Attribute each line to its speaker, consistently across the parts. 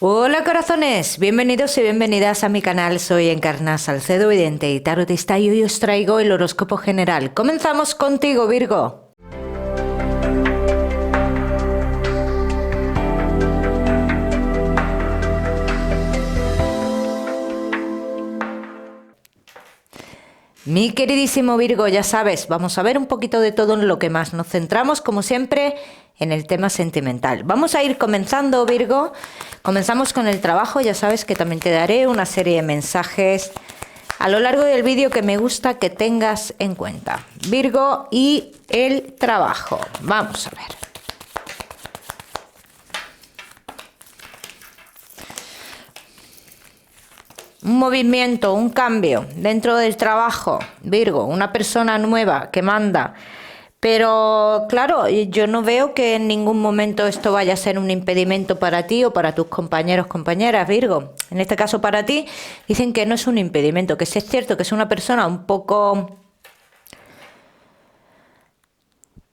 Speaker 1: Hola corazones, bienvenidos y bienvenidas a mi canal. Soy Encarna Salcedo, vidente y tarotista, y hoy os traigo el horóscopo general. Comenzamos contigo, Virgo. Mi queridísimo Virgo, ya sabes, vamos a ver un poquito de todo en lo que más. Nos centramos, como siempre, en el tema sentimental. Vamos a ir comenzando, Virgo. Comenzamos con el trabajo. Ya sabes que también te daré una serie de mensajes a lo largo del vídeo que me gusta que tengas en cuenta. Virgo y el trabajo. Vamos a ver. Un movimiento, un cambio dentro del trabajo, Virgo, una persona nueva que manda. Pero claro, yo no veo que en ningún momento esto vaya a ser un impedimento para ti o para tus compañeros, compañeras, Virgo. En este caso para ti, dicen que no es un impedimento, que sí es cierto que es una persona un poco...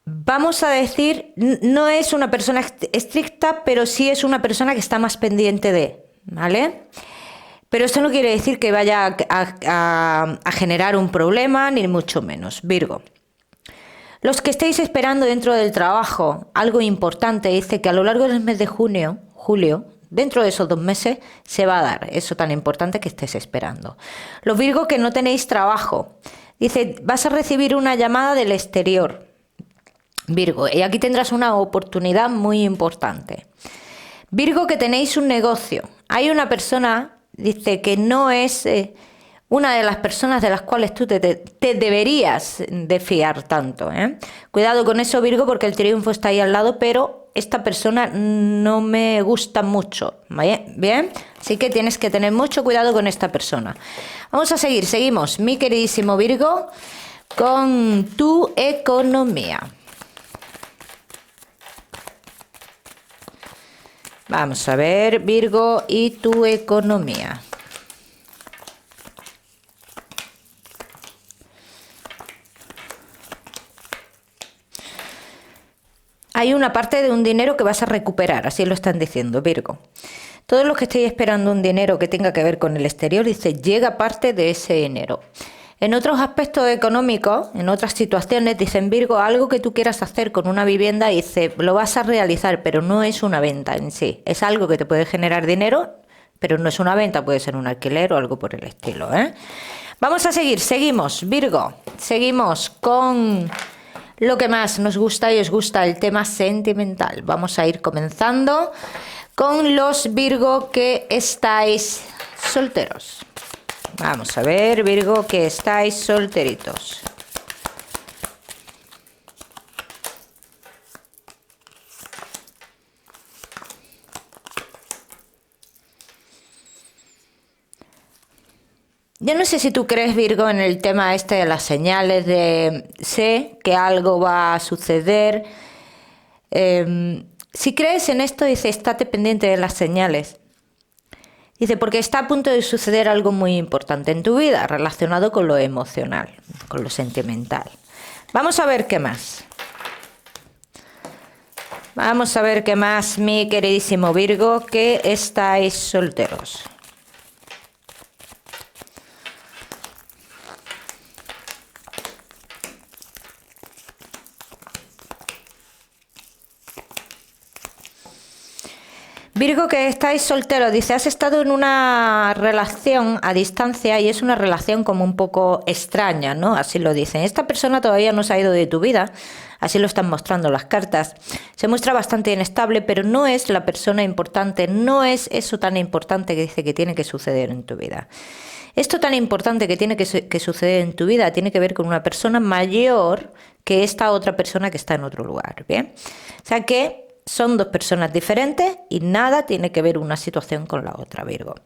Speaker 1: Vamos a decir, no es una persona estricta, pero sí es una persona que está más pendiente de, ¿vale? Pero esto no quiere decir que vaya a generar un problema, ni mucho menos, Virgo. Los que estéis esperando dentro del trabajo algo importante, dice que a lo largo del mes de julio, dentro de esos 2 meses, se va a dar eso tan importante que estés esperando. Los Virgo que no tenéis trabajo, dice, vas a recibir una llamada del exterior, Virgo, y aquí tendrás una oportunidad muy importante. Virgo que tenéis un negocio, hay una persona... Dice que no es una de las personas de las cuales tú te deberías de fiar tanto, ¿eh? Cuidado con eso, Virgo, porque el triunfo está ahí al lado, pero esta persona no me gusta mucho, ¿vale? Bien, así que tienes que tener mucho cuidado con esta persona. Vamos a seguir, seguimos, mi queridísimo Virgo, con tu economía. Vamos a ver, Virgo, y tu economía. Hay una parte de un dinero que vas a recuperar, así lo están diciendo, Virgo. Todos los que estéis esperando un dinero que tenga que ver con el exterior, dice, llega parte de ese dinero. En otros aspectos económicos, en otras situaciones, dicen, Virgo, algo que tú quieras hacer con una vivienda, dice, lo vas a realizar, pero no es una venta en sí. Es algo que te puede generar dinero, pero no es una venta, puede ser un alquiler o algo por el estilo, ¿eh? Vamos a seguir, seguimos, Virgo. Seguimos con lo que más nos gusta y os gusta, el tema sentimental. Vamos a ir comenzando con los Virgo que estáis solteros. Vamos a ver, Virgo, que estáis solteritos. Yo no sé si tú crees, Virgo, en el tema este de las señales de sé que algo va a suceder. Si crees en esto, dice, estate pendiente de las señales. Dice, porque está a punto de suceder algo muy importante en tu vida relacionado con lo emocional, con lo sentimental. Vamos a ver qué más. Vamos a ver qué más, mi queridísimo Virgo, que estáis solteros. Virgo que estáis solteros, dice, has estado en una relación a distancia y es una relación como un poco extraña, ¿no? Así lo dicen. Esta persona todavía no se ha ido de tu vida, así lo están mostrando las cartas. Se muestra bastante inestable, pero no es la persona importante, no es eso tan importante que dice que tiene que suceder en tu vida. Esto tan importante que tiene que suceder en tu vida tiene que ver con una persona mayor que esta otra persona que está en otro lugar, ¿bien? O sea que... son 2 personas diferentes y nada tiene que ver una situación con la otra, Virgo.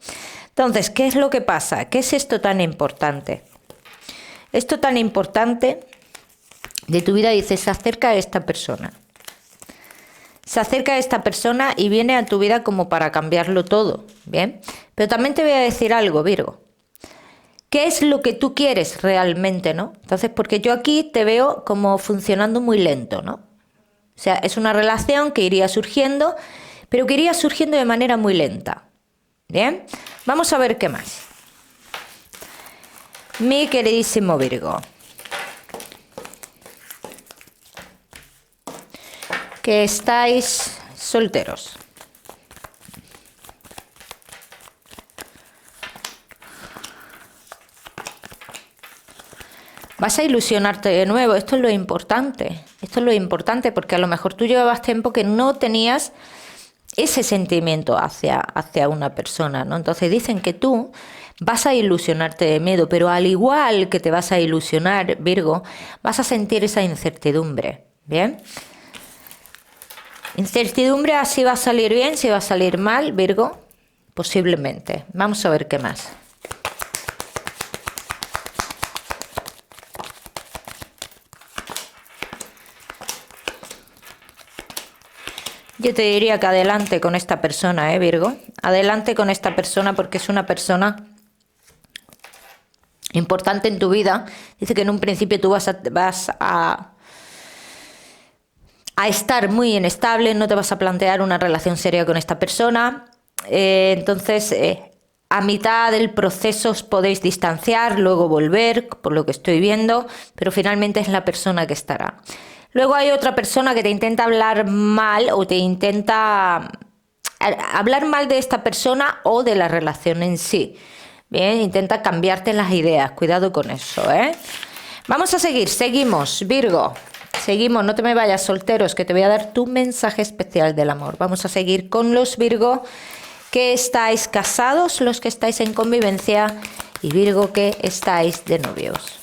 Speaker 1: Entonces, ¿qué es lo que pasa? ¿Qué es esto tan importante? Esto tan importante de tu vida, dice, se acerca a esta persona. Se acerca a esta persona y viene a tu vida como para cambiarlo todo, ¿bien? Pero también te voy a decir algo, Virgo. ¿Qué es lo que tú quieres realmente, no? Entonces, porque yo aquí te veo como funcionando muy lento, ¿no? O sea, es una relación que iría surgiendo, pero que iría surgiendo de manera muy lenta. Bien, vamos a ver qué más. Mi queridísimo Virgo, que estáis solteros. Vas a ilusionarte de nuevo, esto es lo importante. Esto es lo importante porque a lo mejor tú llevabas tiempo que no tenías ese sentimiento hacia una persona, ¿no? Entonces dicen que tú vas a ilusionarte de miedo, pero al igual que te vas a ilusionar, Virgo, vas a sentir esa incertidumbre, ¿bien? Incertidumbre a si va a salir bien, si va a salir mal, Virgo, posiblemente. Vamos a ver qué más. Yo te diría que adelante con esta persona, Virgo. Adelante con esta persona porque es una persona importante en tu vida. Dice que en un principio tú vas a estar muy inestable, no te vas a plantear una relación seria con esta persona. Entonces, a mitad del proceso os podéis distanciar, luego volver, por lo que estoy viendo, pero finalmente es la persona que estará. Luego hay otra persona que te intenta hablar mal o te intenta hablar mal de esta persona o de la relación en sí. Bien, intenta cambiarte las ideas, cuidado con eso, ¿eh? Vamos a seguir, seguimos, Virgo. Seguimos, no te me vayas, solteros, que te voy a dar tu mensaje especial del amor. Vamos a seguir con los Virgo que estáis casados, los que estáis en convivencia y Virgo que estáis de novios.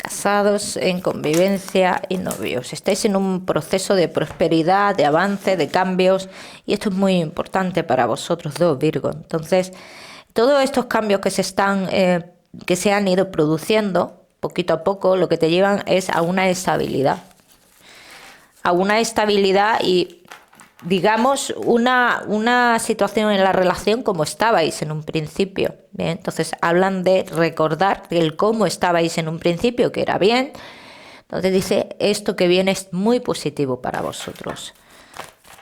Speaker 1: Casados, en convivencia y novios. Estáis en un proceso de prosperidad, de avance, de cambios y esto es muy importante para vosotros dos, Virgo. Entonces, todos estos cambios que se han ido produciendo poquito a poco, lo que te llevan es a una estabilidad. A una estabilidad y, digamos, una situación en la relación como estabais en un principio. Bien, entonces hablan de recordar el cómo estabais en un principio, que era bien. Entonces dice, esto que viene es muy positivo para vosotros.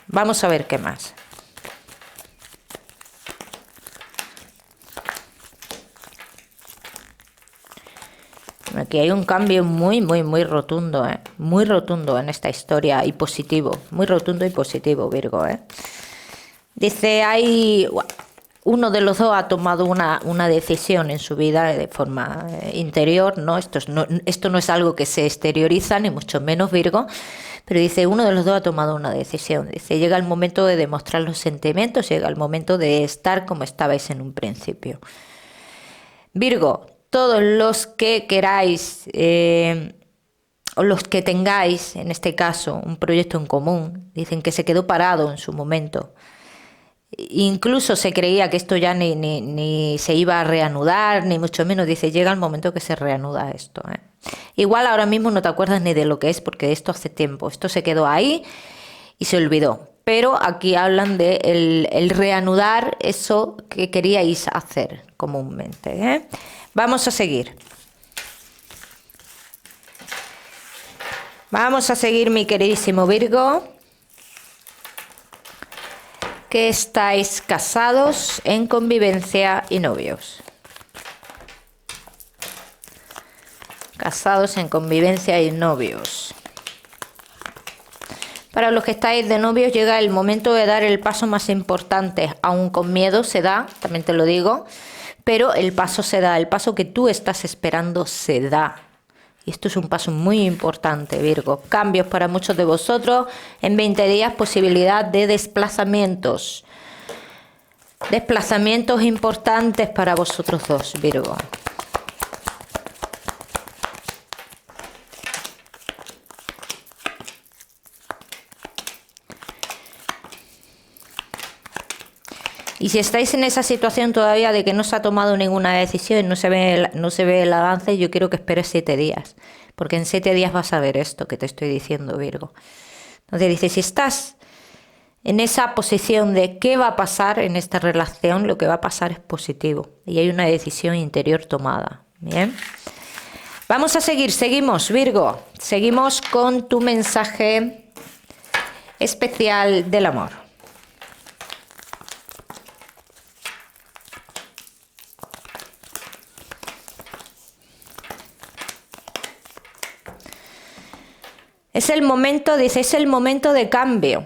Speaker 1: Vamos a ver qué más. Aquí hay un cambio muy rotundo, muy rotundo en esta historia y positivo, muy rotundo y positivo, Virgo. Dice, uno de los dos ha tomado una decisión en su vida de forma interior, ¿no? Esto no es algo que se exterioriza, ni mucho menos, Virgo, pero dice, uno de los dos ha tomado una decisión. Dice, llega el momento de demostrar los sentimientos, llega el momento de estar como estabais en un principio. Virgo, todos los que queráis o los que tengáis, en este caso, un proyecto en común, dicen que se quedó parado en su momento. Incluso se creía que esto ya ni se iba a reanudar, ni mucho menos. Dice, llega el momento que se reanuda esto. Igual ahora mismo no te acuerdas ni de lo que es, porque esto hace tiempo. Esto se quedó ahí y se olvidó. Pero aquí hablan de el reanudar eso que queríais hacer comúnmente. Vamos a seguir. Vamos a seguir, mi queridísimo Virgo, que estáis casados, en convivencia y novios. Casados, en convivencia y novios. Para los que estáis de novios llega el momento de dar el paso más importante, aún con miedo se da, también te lo digo, pero el paso se da, el paso que tú estás esperando se da. Y esto es un paso muy importante, Virgo. Cambios para muchos de vosotros. En 20 días, posibilidad de desplazamientos. Desplazamientos importantes para vosotros dos, Virgo. Y si estáis en esa situación todavía de que no se ha tomado ninguna decisión, no se ve el avance, yo quiero que esperes 7 días. Porque en 7 días vas a ver esto que te estoy diciendo, Virgo. Entonces dice, si estás en esa posición de qué va a pasar en esta relación, lo que va a pasar es positivo. Y hay una decisión interior tomada. Bien. Vamos a seguir, seguimos, Virgo. Seguimos con tu mensaje especial del amor. Es el momento, dice, es el momento de cambio.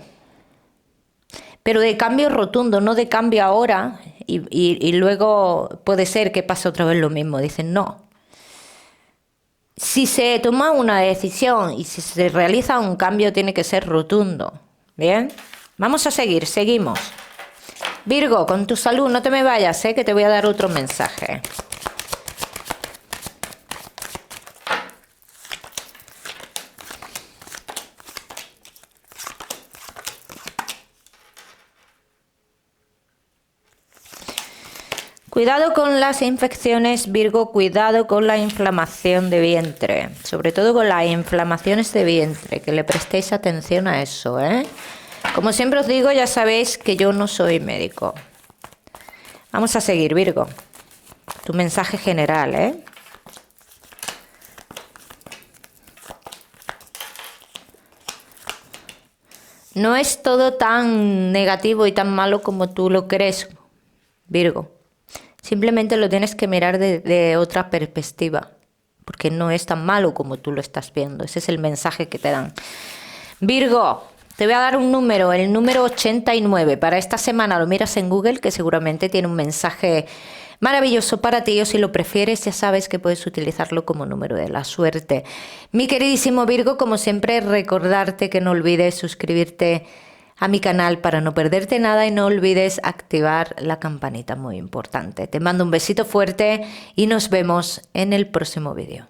Speaker 1: Pero de cambio rotundo, no de cambio ahora y luego puede ser que pase otra vez lo mismo. Dicen, no. Si se toma una decisión y si se realiza un cambio, tiene que ser rotundo. ¿Bien? Vamos a seguir, seguimos. Virgo, con tu salud, no te me vayas, que te voy a dar otro mensaje. Cuidado con las infecciones, Virgo, cuidado con la inflamación de vientre, sobre todo con las inflamaciones de vientre, que le prestéis atención a eso, ¿eh? Como siempre os digo, ya sabéis que yo no soy médico. Vamos a seguir, Virgo. Tu mensaje general, ¿eh? No es todo tan negativo y tan malo como tú lo crees, Virgo. Simplemente lo tienes que mirar de otra perspectiva, porque no es tan malo como tú lo estás viendo. Ese es el mensaje que te dan. Virgo, te voy a dar un número, el número 89. Para esta semana lo miras en Google, que seguramente tiene un mensaje maravilloso para ti, o si lo prefieres, ya sabes que puedes utilizarlo como número de la suerte. Mi queridísimo Virgo, como siempre, recordarte que no olvides suscribirte a mi canal para no perderte nada y no olvides activar la campanita, muy importante. Te mando un besito fuerte y nos vemos en el próximo vídeo.